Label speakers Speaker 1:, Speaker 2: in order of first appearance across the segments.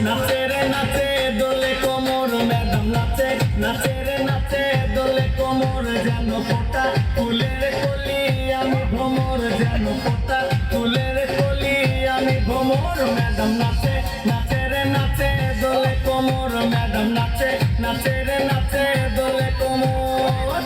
Speaker 1: নাচে রে নাচে দোলে কোমর ম্যাডাম নাচে নাচে রে নাচে দোলে কোমর যেন ফোটা ফুলের কলি আমি ভ্রমর যেন ফোটা ফুলের কলি আমি ভ্রমর ম্যাডাম নাচে নাচে রে নাচে দোলে কোমর ম্যাডাম নাচে নাচে রে নাচে দোলে কোমর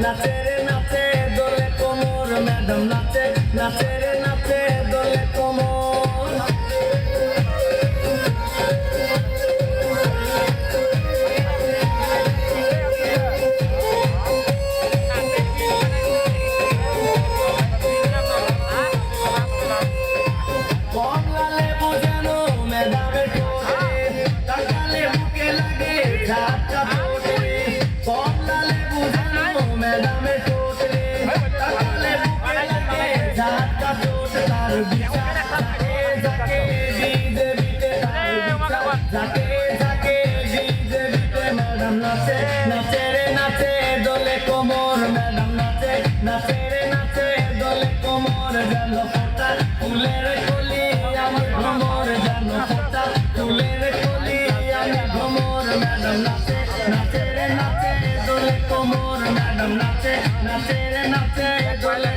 Speaker 1: নাচে রে নাচে দোলে কোমর ম্যাডাম নাচে নাচে রে নাচে দোলে কোমর কমলা লেবু যেন ম্যাডামের ঠোঁটে তাকালে বুকে লাগে ঝাঁকা ঠোঁটে কমলা লেবু যেন ম্যাডামের ঠোঁটে তাকালে বুকে লাগে ঝাঁকা ঠোঁট তার বিচার যাকে যাকে ডিজে বিটে তার বিচার যাকে যাকে ডিজে বিটে ম্যাডাম নাচে নাচে রে নাচে দোলে কোমর ম্যাডাম নাচে নাচে রে নাচে দোলে কোমর যেন ফোটা ফুলের কলি আমি ভ্রমর যেন ফোটা ফুলের কলি আমি ভ্রমর ম্যাডাম নাচে নাচে রে নাচে দোলে কোমর ম্যাডাম নাচে নাচে রে নাচে দোলে